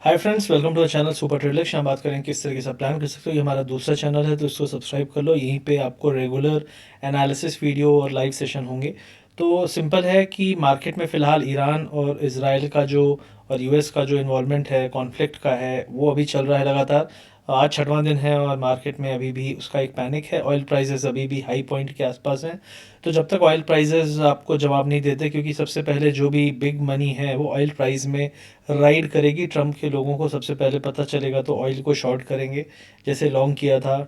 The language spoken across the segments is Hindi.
Hi friends, welcome to the channel super traders. यहाँ बात करें किस तरीके से प्लान कर सकते हो। ये हमारा दूसरा चैनल है तो इसको सब्सक्राइब कर लो। यहीं पे आपको रेगुलर एनालिसिस वीडियो और लाइव सेशन होंगे। तो सिंपल है कि मार्केट में फ़िलहाल ईरान और इजराइल का जो और यूएस का जो इन्वॉल्वमेंट है, कॉन्फ्लिक्ट का है, वो अभी चल रहा है लगातार। आज छठवां दिन है और मार्केट में अभी भी उसका एक पैनिक है। ऑयल प्राइसेस अभी भी हाई पॉइंट के आसपास हैं। तो जब तक ऑयल प्राइसेस आपको जवाब नहीं देते, क्योंकि सबसे पहले जो भी बिग मनी है वो ऑयल प्राइस में राइड करेगी। ट्रम्प के लोगों को सबसे पहले पता चलेगा तो ऑयल को शॉर्ट करेंगे, जैसे लॉन्ग किया था।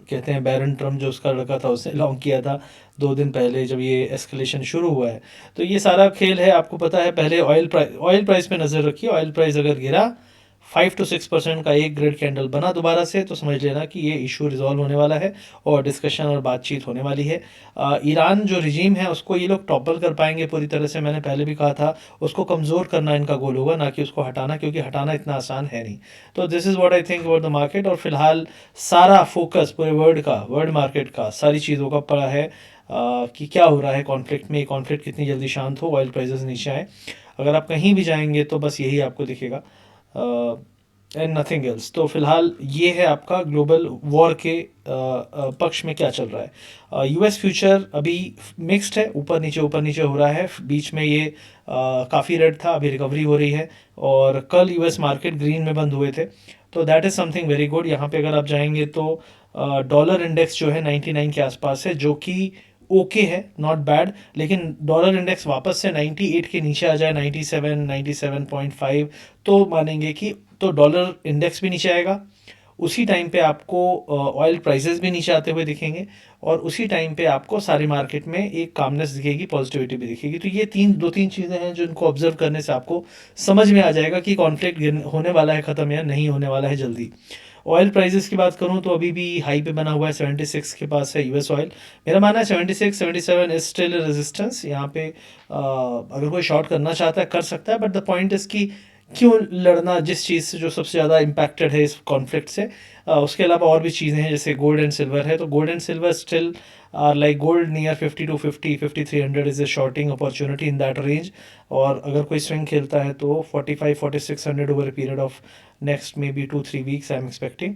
कहते हैं बैरन ट्रम्प जो उसका लड़का था उसने लॉन्ग किया था 2 दिन पहले जब ये एस्केलेशन शुरू हुआ है। तो ये सारा खेल है, आपको पता है। पहले ऑयल प्राइस पे नज़र रखिए। ऑयल प्राइस अगर गिरा 5 to 6% का एक ग्रेड कैंडल बना दोबारा से, तो समझ लेना कि ये इशू रिजॉल्व होने वाला है और डिस्कशन और बातचीत होने वाली है। ईरान जो रिजीम है उसको ये लोग टॉपल कर पाएंगे पूरी तरह से। मैंने पहले भी कहा था, उसको कमज़ोर करना इनका गोल होगा, ना कि उसको हटाना, क्योंकि हटाना इतना आसान है नहीं। तो this is what I think about the market. और फिलहाल सारा फोकस पूरे वर्ल्ड मार्केट का, सारी चीज़ों का पड़ा है कि क्या हो रहा है कॉन्फ्लिक्ट में। कॉन्फ्लिक्ट कितनी जल्दी शांत हो, ऑयल प्राइसेस नीचे आए। अगर आप कहीं भी जाएंगे तो बस यही आपको दिखेगा एंड नथिंग एल्स। तो फिलहाल ये है आपका ग्लोबल वॉर के पक्ष में क्या चल रहा है। यूएस फ्यूचर अभी मिक्स्ड है, ऊपर नीचे हो रहा है। बीच में ये काफ़ी रेड था, अभी रिकवरी हो रही है। और कल यूएस मार्केट ग्रीन में बंद हुए थे, तो that is something very good. यहाँ पे अगर आप जाएंगे तो डॉलर इंडेक्स जो है 99 के आसपास है, जो कि ओके है, नॉट बैड। लेकिन डॉलर इंडेक्स वापस से 98 के नीचे आ जाए, 97 97.5, तो मानेंगे कि तो डॉलर इंडेक्स भी नीचे आएगा। उसी टाइम पे आपको ऑयल प्राइसेस भी नीचे आते हुए दिखेंगे। और उसी टाइम पे आपको सारी मार्केट में एक कामनेस दिखेगी, पॉजिटिविटी भी दिखेगी। तो ये दो तीन चीज़ें हैं जो इनको ऑब्जर्व करने से आपको समझ में आ जाएगा कि कॉन्फ्लिक्ट होने वाला है ख़त्म या नहीं होने वाला है जल्दी। ऑयल प्राइसेस की बात करूं तो अभी भी हाई पे बना हुआ है, 76 के पास है यूएस ऑयल। मेरा मानना है 76 77 इज स्टिल रेजिस्टेंस। यहाँ पे अगर कोई शॉर्ट करना चाहता है कर सकता है, बट द पॉइंट इज कि क्यों लड़ना जिस चीज़ से जो सबसे ज़्यादा इम्पैक्टेड है इस कॉन्फ्लिक्ट से। उसके अलावा और भी चीज़ें हैं, जैसे गोल्ड एंड सिल्वर है। तो gold and silver still like gold near 5250 5300 is a shorting opportunity in that range. और अगर कोई स्विंग खेलता है तो 45 4600 over a period of next maybe 2-3 weeks I am expecting.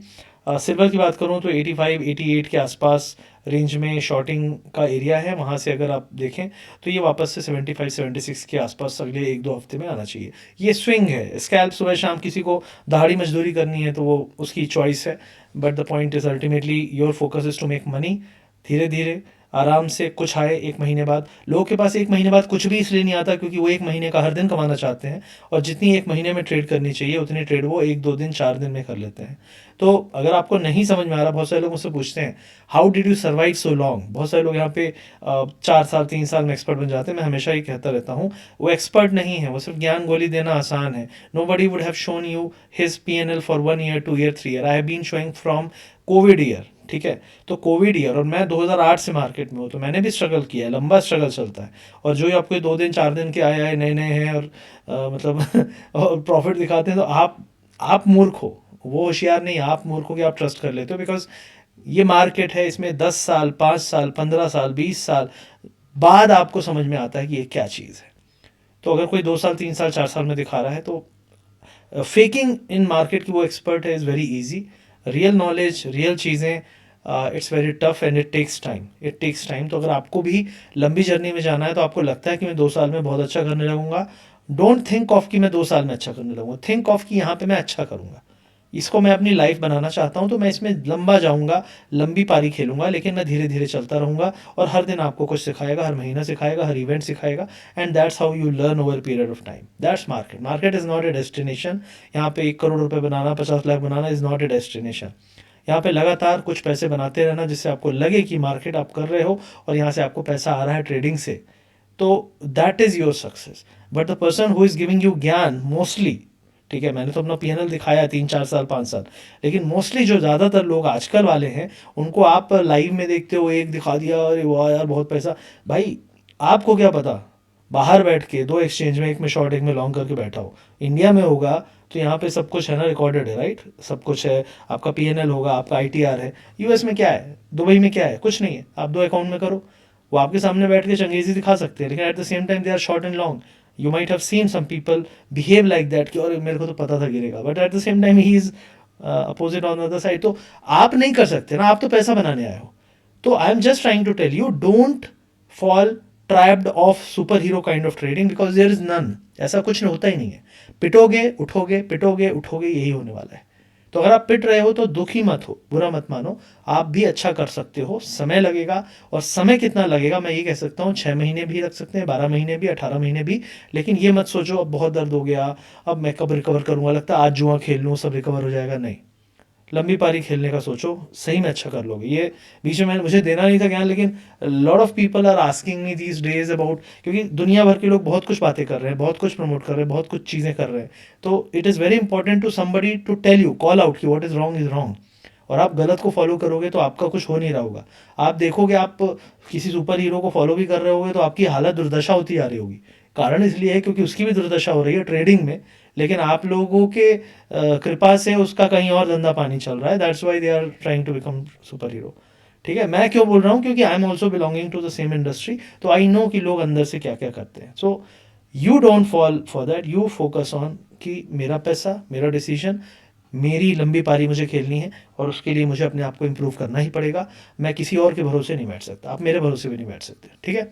Silver की बात करूँ तो 85 88 के आसपास रेंज में शॉर्टिंग का एरिया है। वहाँ से अगर आप देखें तो ये वापस से 75 76 के आसपास अगले 1-2 हफ्ते में आना चाहिए। ये स्विंग है, स्कैल्प सुबह शाम किसी को दहाड़ी मजदूरी करनी है तो वो उसकी चॉइस है। But the point is ultimately your focus is to make money. धीरे धीरे आराम से कुछ आए। 1 महीने बाद लोगों के पास 1 महीने बाद कुछ भी इसलिए नहीं आता क्योंकि वो 1 महीने का हर दिन कमाना चाहते हैं। और जितनी 1 महीने में ट्रेड करनी चाहिए उतनी ट्रेड वो 1-2 दिन 4 दिन में कर लेते हैं। तो अगर आपको नहीं समझ में आ रहा, बहुत सारे लोग मुझसे पूछते हैं how did you survive so long. बहुत सारे लोग यहाँ पे 4 साल 3 साल में एक्सपर्ट बन जाते हैं। मैं हमेशा ही कहता रहता हूँ वो एक्सपर्ट नहीं है, वो सिर्फ ज्ञान गोली देना आसान है। Nobody would have shown you his PNL for 1 year 2 year 3 year. I have been showing from Covid year, ठीक है। तो कोविड ईयर, और मैं 2008 से मार्केट में हूँ, तो मैंने भी स्ट्रगल किया है, लंबा स्ट्रगल चलता है। और जो आपको ये 2 दिन 4 दिन के आए आए नए नए हैं और मतलब और प्रॉफिट दिखाते हैं, तो आप मूर्ख हो, वो होशियार नहीं, आप मूर्ख हो कि आप ट्रस्ट कर लेते हो। बिकॉज ये मार्केट है, इसमें 10 साल 5 साल 15 साल 20 साल बाद आपको समझ में आता है कि ये क्या चीज़ है। तो अगर कोई 2 साल 3 साल 4 साल में दिखा रहा है तो फेकिंग इन मार्केट की वो एक्सपर्ट है, is very easy. Real knowledge, real चीज़ें, it's very tough and it takes time. तो अगर आपको भी लंबी जर्नी में जाना है तो आपको लगता है कि मैं 2 साल में बहुत अच्छा करने लगूंगा, डोंट थिंक ऑफ कि मैं 2 साल में अच्छा करने लगूंगा। थिंक ऑफ कि यहाँ पे मैं अच्छा करूंगा, इसको मैं अपनी लाइफ बनाना चाहता हूँ, तो मैं इसमें लंबा जाऊंगा, लंबी पारी खेलूंगा, लेकिन मैं धीरे धीरे चलता रहूंगा। और हर दिन आपको कुछ सिखाएगा, हर महीना सिखाएगा, हर इवेंट सिखाएगा। And that's how you learn over period of time. That's market. Market is not a destination. यहाँ पे 1 करोड़ रुपए बनाना, 50 लाख बनाना इज़ नॉट ए डेस्टिनेशन। यहाँ पे लगातार कुछ पैसे बनाते रहना जिससे आपको लगे कि मार्केट आप कर रहे हो और यहाँ से आपको पैसा आ रहा है ट्रेडिंग से, तो that is your success. But the person who is giving you ज्ञान मोस्टली, ठीक है, मैंने तो अपना PNL दिखाया 3 4 साल 5 साल, लेकिन मोस्टली जो ज़्यादातर लोग आजकल वाले हैं उनको आप लाइव में देखते हो, एक दिखा दिया अरे वाह यार बहुत पैसा। भाई आपको क्या पता, बाहर बैठ के 2 एक्सचेंज में, एक में शॉर्ट एक में लॉन्ग करके बैठा हो। इंडिया में होगा तो यहाँ पे सब कुछ है ना, रिकॉर्डेड है, राइट, सब कुछ है। आपका PNL होगा, आपका ITR है। यूएस में क्या है, दुबई में क्या है, कुछ नहीं है। आप 2 अकाउंट में करो, वो आपके सामने बैठ के चंगेजी दिखा सकते हैं, लेकिन at the same time they are short and long. You might have seen some people behave like that कि और मेरे को तो पता था गिरेगा, but at the same time he is opposite on other side. तो आप नहीं कर सकते ना, आप तो पैसा बनाने आए हो। तो I am just trying to tell you, don't fall trapped of superhero kind of trading, because there is none. ऐसा कुछ नहीं होता ही नहीं है। पिटोगे उठोगे, पिटोगे उठोगे, यही होने वाला है। तो अगर आप पिट रहे हो तो दुखी मत हो, बुरा मत मानो, आप भी अच्छा कर सकते हो। समय लगेगा, और समय कितना लगेगा मैं ये कह सकता हूँ, 6 महीने भी लग सकते हैं, 12 महीने भी, 18 महीने भी। लेकिन ये मत सोचो अब बहुत दर्द हो गया, अब मैं कब रिकवर करूंगा, लगता है आज जुआ खेल लूँ सब रिकवर हो जाएगा। नहीं, लंबी पारी खेलने का सोचो, सही में अच्छा कर लोगे। ये बीच में मुझे देना नहीं था ज्ञान, लेकिन lot of people are asking me these days about, क्योंकि दुनिया भर के लोग बहुत कुछ बातें कर रहे हैं, बहुत कुछ प्रमोट कर रहे हैं, बहुत कुछ चीज़ें कर रहे हैं। तो it is very important to somebody to tell you, call out कि what is wrong is wrong. और आप गलत को फॉलो करोगे तो आपका कुछ हो नहीं रहा होगा। आप देखोगे, आप किसी सुपर हीरो को फॉलो भी कर रहे होगे तो आपकी हालत दुर्दशा होती आ रही होगी। कारण इसलिए है क्योंकि उसकी भी दुर्दशा हो रही है ट्रेडिंग में, लेकिन आप लोगों के कृपा से उसका कहीं और धंधा पानी चल रहा है। That's why they are trying to become superhero. ठीक है, मैं क्यों बोल रहा हूँ, क्योंकि I am also belonging to the same industry, तो आई नो कि लोग अंदर से क्या क्या करते हैं। So you don't fall for that, you focus on कि मेरा पैसा, मेरा डिसीजन, मेरी लंबी पारी मुझे खेलनी है, और उसके लिए मुझे अपने आप को इम्प्रूव करना ही पड़ेगा। मैं किसी और के भरोसे नहीं बैठ सकता, आप मेरे भरोसे भी नहीं बैठ सकते। ठीक है,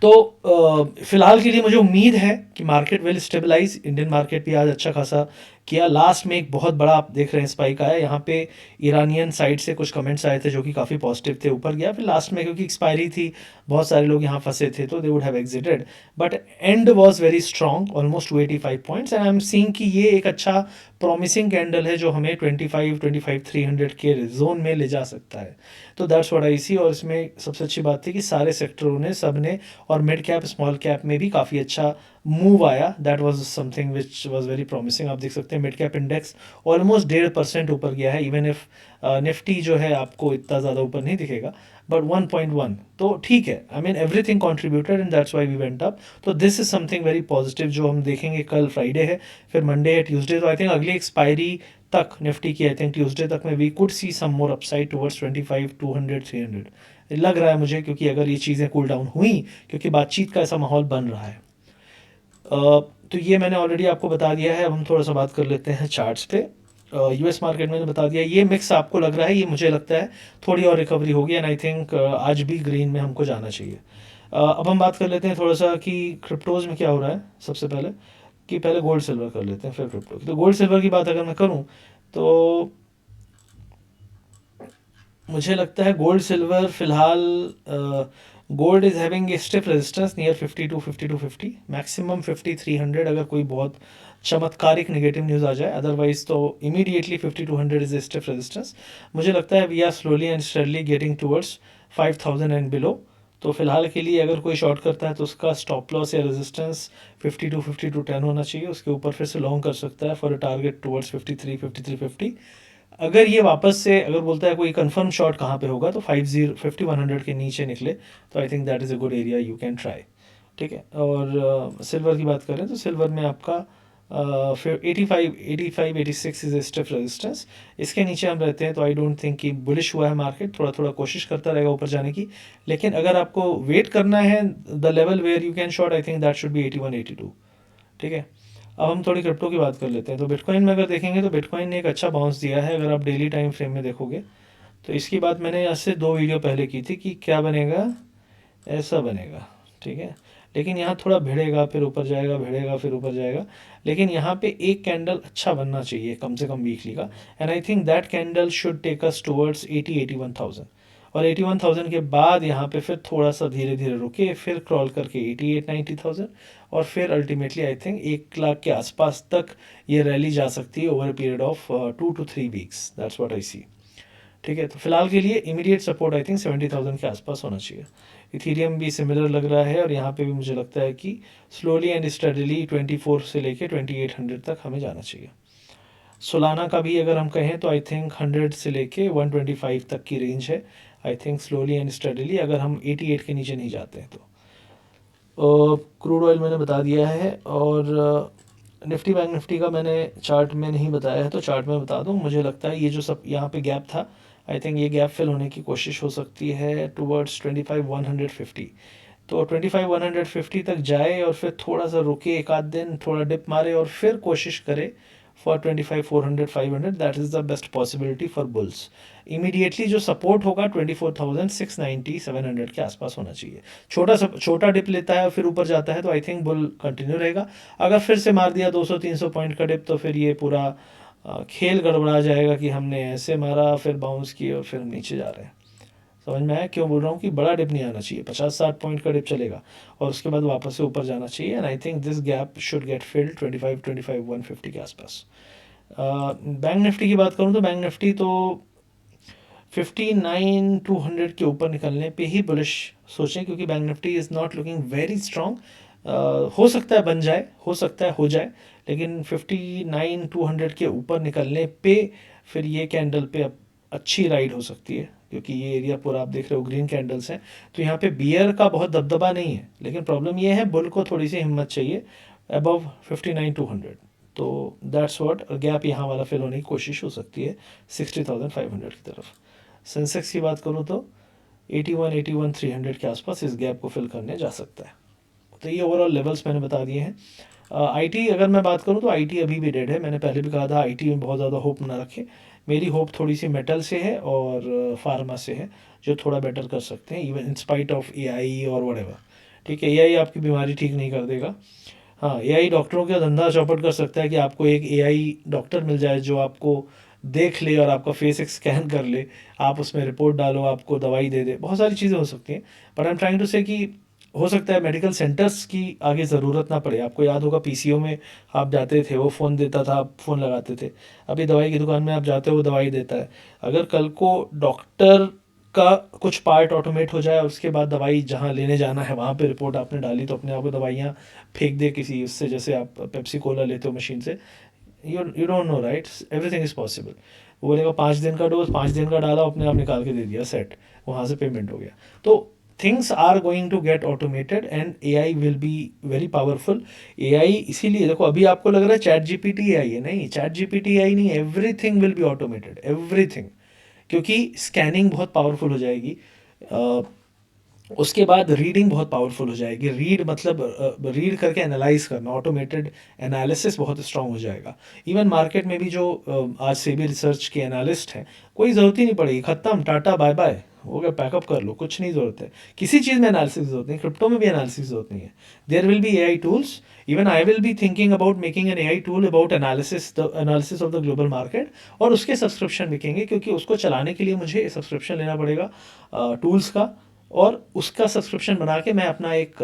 तो फिलहाल के लिए मुझे उम्मीद है कि market will stabilize. Indian market भी आज अच्छा खासा किया। लास्ट में एक बहुत बड़ा आप देख रहे हैं स्पाइक आया यहाँ पे, ईरानियन साइड से कुछ कमेंट्स आए थे जो कि काफ़ी पॉजिटिव थे, ऊपर गया। फिर लास्ट में क्योंकि एक्सपायरी थी, बहुत सारे लोग यहाँ फंसे थे, तो they would have exerted, but and was very strong, almost 285 points, and I am seeing कि ये एक अच्छा प्रॉमिसिंग कैंडल है जो हमें 25 300 के जोन में ले जा सकता है। तो दैट्स व्हाट आई सी। और इसमें सबसे अच्छी बात थी कि सारे सेक्टरों ने, सब ने, और मिड कैप स्मॉल कैप में भी काफ़ी अच्छा मूव आया। That was something which was very promising. आप देख सकते हैं मिड कैप इंडेक्स ऑलमोस्ट 1.5% ऊपर गया है, इवन इफ निफ्टी जो है आपको इतना ज़्यादा ऊपर नहीं दिखेगा, बट 1.1, तो ठीक है। I mean everything contributed and that's why we went up. तो this is something very positive जो हम देखेंगे। कल फ्राइडे है, फिर मंडे है, ट्यूसडे, तो आई थिंक अगली एक्सपायरी तक निफ्टी की, आई थिंक ट्यूसडे तक में we could see some more upside towards 25 200 300 लग रहा है मुझे, क्योंकि अगर ये चीज़ें कूल डाउन हुई, क्योंकि बातचीत का ऐसा माहौल बन रहा है। तो ये मैंने ऑलरेडी आपको बता दिया है। अब हम थोड़ा सा बात कर लेते हैं चार्ट्स पे। यूएस मार्केट में बता दिया, ये मिक्स आपको लग रहा है, ये मुझे लगता है थोड़ी और रिकवरी होगी, एंड आई थिंक आज भी ग्रीन में हमको जाना चाहिए। अब हम बात कर लेते हैं थोड़ा सा कि क्रिप्टोज में क्या हो रहा है। सबसे पहले कि पहले गोल्ड सिल्वर कर लेते हैं, फिर क्रिप्टो की। तो गोल्ड सिल्वर की बात अगर मैं करूँ तो मुझे लगता है गोल्ड सिल्वर फिलहाल, gold is having a stiff resistance near 52 maximum 5300, अगर कोई बहुत चमत्कारिक नेगेटिव न्यूज़ आ जाए, अदरवाइज तो immediately 5200 is a stiff resistance. मुझे लगता है we are slowly and steadily getting towards 5000 and below. तो फिलहाल के लिए अगर कोई शॉर्ट करता है तो उसका स्टॉप लॉस या रेजिस्टेंस 52 होना चाहिए, उसके ऊपर फिर से लॉन्ग कर सकता है फॉर अ टारगेट टूवर्ड्स 53 अगर ये वापस से अगर बोलता है कोई कंफर्म शॉट कहाँ पे होगा, तो 5100 के नीचे निकले तो I think that is a good area, you can try. ठीक है, और सिल्वर की बात करें तो सिल्वर में आपका फिर 85 86 इज स्टिफ रेजिस्टेंस। इसके नीचे हम रहते हैं तो आई डोंट थिंक कि बुलिश हुआ है मार्केट, थोड़ा थोड़ा कोशिश करता रहेगा ऊपर जाने की। लेकिन अगर आपको वेट करना है the level where you can short, I think that should be 81 82। ठीक है, अब हम थोड़ी क्रिप्टो की बात कर लेते हैं। तो बिटकॉइन में अगर देखेंगे तो बिटकॉइन ने एक अच्छा बाउंस दिया है, अगर आप डेली टाइम फ्रेम में देखोगे तो। इसकी बात मैंने आज से 2 वीडियो पहले की थी कि क्या बनेगा, ऐसा बनेगा। ठीक है, लेकिन यहाँ थोड़ा भिड़ेगा, फिर ऊपर जाएगा, भिड़ेगा, फिर ऊपर जाएगा। लेकिन यहाँ पे एक कैंडल अच्छा बनना चाहिए कम से कम वीकली का, and I think that candle should take us towards 80 81,000, और 81,000 के बाद यहाँ पे फिर थोड़ा सा धीरे धीरे रुके, फिर क्रॉल करके 88 90,000, और फिर अल्टीमेटली आई थिंक 1 लाख के आसपास तक ये रैली जा सकती है over period of 2 to 3 weeks. That's what I see. ठीक है, तो फिलहाल के लिए इमीडिएट सपोर्ट आई थिंक 70,000 के आसपास होना चाहिए। इथीरियम भी सिमिलर लग रहा है, और यहाँ पे भी मुझे लगता है कि स्लोली एंड स्टडीली 24 से लेके 2800 तक हमें जाना चाहिए। सोलाना का भी अगर हम कहें तो आई थिंक 100 से लेके 125 तक की रेंज है। I think slowly and steadily अगर हम 88 के नीचे नहीं जाते हैं तो। क्रूड ऑयल मैंने बता दिया है, और निफ्टी बैंक निफ्टी का मैंने चार्ट में नहीं बताया है, तो चार्ट में बता दूं। मुझे लगता है ये जो सब यहाँ पे गैप था, आई थिंक ये गैप फिल होने की कोशिश हो सकती है टुवर्ड्स 25 150। तो 25,150 तक जाए और फिर थोड़ा सा रुके, एक आध दिन थोड़ा डिप मारे और फिर कोशिश करे for 25,400 500, that is the best possibility for bulls. Immediately जो सपोर्ट होगा 24,690 700 के आसपास होना चाहिए। छोटा डिप लेता है और फिर ऊपर जाता है तो आई थिंक बुल कंटिन्यू रहेगा। अगर फिर से मार दिया 200-300 पॉइंट का डिप तो फिर ये पूरा खेल गड़बड़ा जाएगा कि हमने ऐसे मारा फिर बाउंस किए और फिर नीचे जा रहे हैं। समझ में आया क्यों बोल रहा हूँ कि बड़ा डिप नहीं आना चाहिए, 50-60 पॉइंट का डिप चलेगा और उसके बाद वापस से ऊपर जाना चाहिए। And I think this gap should get field 25,150 के आसपास। बैंक निफ्टी की बात करूँ तो बैंक निफ्टी तो 59,200 के ऊपर निकलने पे ही बुलिश सोचें, क्योंकि bank Nifty is not looking very strong. हो सकता है बन जाए, हो सकता है हो जाए, लेकिन 59,200 के ऊपर निकलने पे फिर ये कैंडल पे अच्छी राइड हो सकती है, क्योंकि ये एरिया पूरा आप देख रहे हो ग्रीन कैंडल्स हैं। तो यहाँ पे बियर का बहुत दबदबा नहीं है, लेकिन प्रॉब्लम ये है बुल को थोड़ी सी हिम्मत चाहिए अबव 59,200। तो दैट्स व्हाट गैप यहाँ वाला फिल होने की कोशिश हो सकती है 60,500 की तरफ। सेंसेक्स की बात करूँ तो 81-300 के आसपास इस गैप को फिल करने जा सकता है। तो ये ओवरऑल लेवल्स मैंने बता दिए हैं। आईटी अगर मैं बात करूँ तो आईटी अभी भी डेड है। मैंने पहले भी कहा था आईटी में बहुत ज़्यादा होप ना रखें। मेरी होप थोड़ी सी मेटल से है और फार्मा से है, जो थोड़ा बेटर कर सकते हैं even in spite of AI और व्हाटएवर। ठीक है, एआई आपकी बीमारी ठीक नहीं कर देगा। हाँ, एआई डॉक्टरों का धंधा चौपट कर सकता है कि आपको एक एआई डॉक्टर मिल जाए जो आपको देख ले और आपका फेस एक स्कैन कर ले, आप उसमें रिपोर्ट डालो, आपको दवाई दे दे, बहुत सारी चीज़ें हो सकती हैं। But I am trying to say कि हो सकता है मेडिकल सेंटर्स की आगे ज़रूरत ना पड़े। आपको याद होगा पीसीओ में आप जाते थे, वो फ़ोन देता था, आप फ़ोन लगाते थे। अभी दवाई की दुकान में आप जाते हो, वो दवाई देता है। अगर कल को डॉक्टर का कुछ पार्ट ऑटोमेट हो जाए, उसके बाद दवाई जहाँ लेने जाना है वहाँ पे रिपोर्ट आपने डाली तो अपने आप को दवाइयाँ फेंक दे किसी उससे, जैसे आप पेप्सी कोला लेते हो मशीन से। You don't know right, everything is possible. वो बोलेगा 5 दिन का डोज, 5 दिन का डाला, अपने आप निकाल के दे दिया, सेट, वहाँ से पेमेंट हो गया। तो things are going to get automated and AI will be very powerful. AI इसीलिए देखो, अभी आपको लग रहा है चैट जीपीटी एआई है, नहीं, चैट जीपीटी एआई नहीं, everything will be automated, everything. क्योंकि स्कैनिंग बहुत पावरफुल हो जाएगी, उसके बाद रीडिंग बहुत पावरफुल हो जाएगी। रीड मतलब रीड करके एनालाइज करना, ऑटोमेटेड एनालिसिस बहुत स्ट्रांग हो जाएगा। इवन मार्केट में भी जो आज सेबी रिसर्च के एनालिस्ट हैं, कोई ज़रूरत ही नहीं पड़ेगी, ख़त्म, टाटा बाय बाय, हो गया, पैकअप कर लो, कुछ नहीं ज़रूरत है किसी चीज़ में एनालिसिस ज़रूरत नहीं, क्रिप्टो में भी एनालिसिस ज़रूरत नहीं है। There will be AI tools, even I will be thinking about making an AI tool about analysis of the global market, और उसके सब्सक्रिप्शन बिकेंगे, क्योंकि उसको चलाने के लिए मुझे सब्सक्रिप्शन लेना पड़ेगा टूल्स का, और उसका सब्सक्रिप्शन बना के मैं अपना एक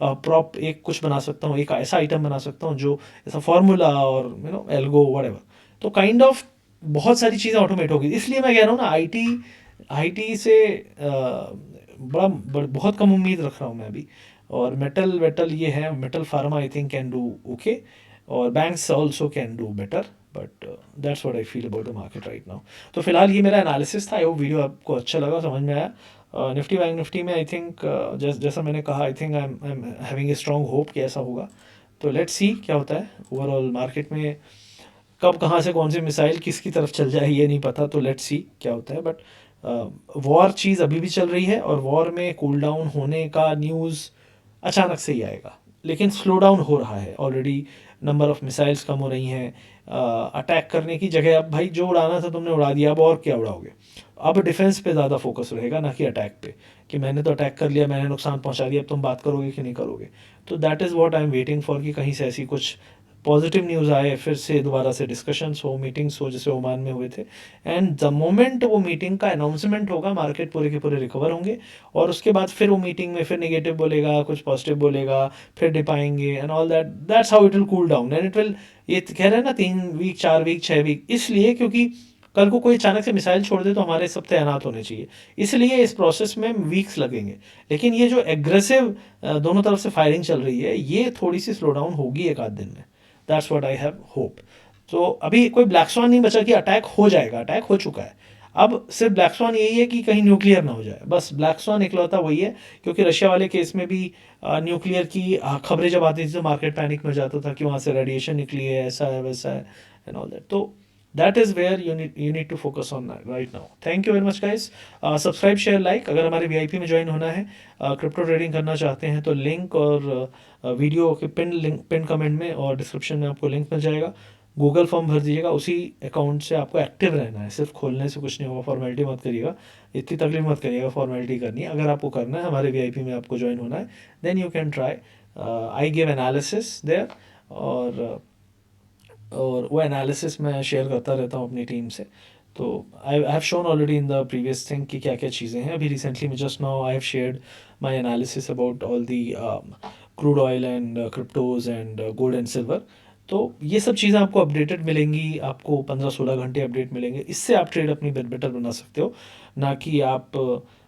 प्रॉप एक कुछ बना सकता हूँ, एक ऐसा आइटम बना सकता हूँ जो ऐसा फार्मूला और एल्गो व्हाटएवर। तो काइंड ऑफ बहुत सारी चीज़ें ऑटोमेट होगी। इसलिए मैं कह रहा हूँ ना, आईटी से बहुत कम उम्मीद रख रहा हूँ मैं अभी। और मेटल वेटल ये है, metal pharma I think can do okay, और banks also can do better, but that's what I feel about the market right now. तो फिलहाल ये मेरा एनालिसिस था। वो वीडियो आपको अच्छा लगा, समझ में आया। निफ्टी बैंक निफ्टी में आई थिंक जैसा मैंने कहा, I think I am having a strong hope कि ऐसा होगा। तो लेट्स सी क्या होता है ओवरऑल मार्केट में, कब कहाँ से कौन सी मिसाइल किसकी तरफ चल जाए ये नहीं पता। तो लेट्स सी क्या होता है। बट वॉर चीज़ अभी भी चल रही है, और वॉर में कूल डाउन होने का न्यूज़ अचानक से ही आएगा, लेकिन स्लो डाउन हो रहा है ऑलरेडी। नंबर ऑफ मिसाइल्स कम हो रही हैं, अटैक करने की जगह अब भाई जो उड़ाना था तुमने उड़ा दिया, अब और क्या उड़ाओगे। अब डिफेंस पे ज़्यादा फोकस रहेगा, ना कि अटैक पे, कि मैंने तो अटैक कर लिया, मैंने नुकसान पहुंचा दिया, अब तुम बात करोगे कि नहीं करोगे। तो that is what I am waiting for, कि कहीं से ऐसी कुछ पॉजिटिव न्यूज़ आए, फिर से दोबारा से डिस्कशंस हो, मीटिंग्स हो, जैसे ओमान में हुए थे। एंड द मोमेंट वो मीटिंग का अनाउंसमेंट होगा, मार्केट पूरे के पूरे रिकवर होंगे, और उसके बाद फिर वो मीटिंग में फिर नेगेटिव बोलेगा, कुछ पॉजिटिव बोलेगा, फिर डिप आएंगे and all that. That's how it will cool down and it will, ये कह रहे हैं ना 3 वीक 4 वीक 6 वीक, इसलिए क्योंकि कल को कोई अचानक से मिसाइल छोड़ दे तो हमारे सब तैनात होने चाहिए, इसलिए इस प्रोसेस में वीक्स लगेंगे। लेकिन ये जो एग्रेसिव दोनों तरफ से फायरिंग चल रही है, ये थोड़ी सी स्लो डाउन होगी एक आध दिन में। That's what I have hope. तो अभी कोई ब्लैक स्वान नहीं बचा कि अटैक हो जाएगा, अटैक हो चुका है। अब सिर्फ ब्लैक स्वान यही है कि कहीं न्यूक्लियर ना हो जाए, बस ब्लैक स्वान इकलौता वही है। क्योंकि रशिया वाले केस में भी न्यूक्लियर की खबरें जब आती थी तो मार्केट पैनिक में हो जाता था कि वहाँ से रेडिएशन निकली है, ऐसा है वैसा है एंड ऑल दैट। तो that is where you need to focus on right now. Thank you very much guys. Subscribe share like. अगर हमारे वीआईपी में ज्वाइन होना है, क्रिप्टो ट्रेडिंग करना चाहते हैं, तो लिंक और वीडियो के पिन कमेंट में और डिस्क्रिप्शन में आपको लिंक मिल जाएगा। गूगल फॉर्म भर दीजिएगा, उसी अकाउंट से आपको एक्टिव रहना है, सिर्फ खोलने से कुछ नहीं होगा। फॉर्मेलिटी मत करिएगा, इतनी तकलीफ मत करिएगा, फॉर्मेलिटी करनी है। अगर आपको करना है, हमारे वीआईपी में आपको ज्वाइन होना है, then you can try. I give analysis there, और वो एनालिसिस मैं शेयर करता रहता हूँ अपनी टीम से। तो I have shown already in the previous thing कि क्या क्या चीज़ें हैं। अभी रिसेंटली में just now I have shared my analysis about all the crude oil and cryptos and gold and silver. तो ये सब चीज़ें आपको अपडेटेड मिलेंगी, आपको 15-16 घंटे अपडेट मिलेंगे। इससे आप ट्रेड अपनी बेटर बना सकते हो, ना कि आप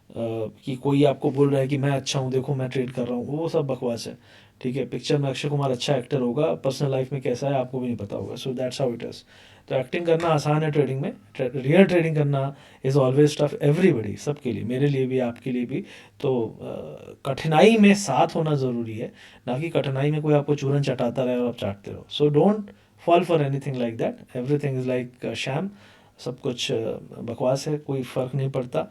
कि कोई आपको बोल रहा है कि मैं अच्छा हूँ, देखो मैं ट्रेड कर रहा हूँ, वो सब बकवास है। ठीक है, पिक्चर में अक्षय कुमार अच्छा एक्टर होगा, पर्सनल लाइफ में कैसा है आपको भी नहीं पता होगा। So that's how it is. तो एक्टिंग करना आसान है ट्रेडिंग में, रियल ट्रेडिंग करना इज़ ऑलवेज टफ, एवरीबडी, सबके लिए, मेरे लिए भी, आपके लिए भी। तो कठिनाई में साथ होना ज़रूरी है, ना कि कठिनाई में कोई आपको चूरन चटाता रहे और आप चाटते रहो। So don't fall for anything like that, everything is like sham. सब कुछ बकवास है, कोई फ़र्क नहीं पड़ता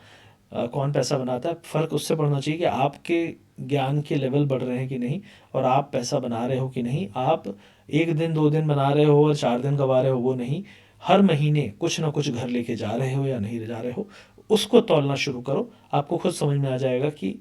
कौन पैसा बनाता है। फ़र्क उससे पड़ना चाहिए कि आपके ज्ञान के लेवल बढ़ रहे हैं कि नहीं, और आप पैसा बना रहे हो कि नहीं। आप 1 दिन 2 दिन बना रहे हो और 4 दिन गवा रहे हो, वो नहीं। हर महीने कुछ ना कुछ घर लेके जा रहे हो या नहीं जा रहे हो, उसको तौलना शुरू करो। आपको खुद समझ में आ जाएगा कि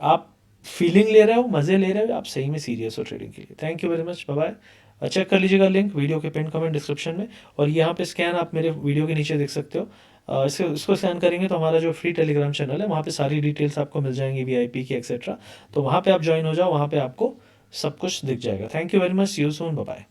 आप फीलिंग ले रहे हो, मज़े ले रहे हो, आप सही में सीरियस हो ट्रेडिंग के लिए। Thank you very much, bye bye. Check कर लीजिएगा लिंक वीडियो के पिन कमेंट डिस्क्रिप्शन में, और यहाँ पे स्कैन आप मेरे वीडियो के नीचे देख सकते हो। इसको स्कैन करेंगे तो हमारा जो फ्री टेलीग्राम चैनल है, वहाँ पे सारी डिटेल्स आपको मिल जाएंगी वीआईपी की एक्सेट्रा। तो वहाँ पे आप ज्वाइन हो जाओ, वहाँ पे आपको सब कुछ दिख जाएगा। Thank you very much, see you soon, bye bye.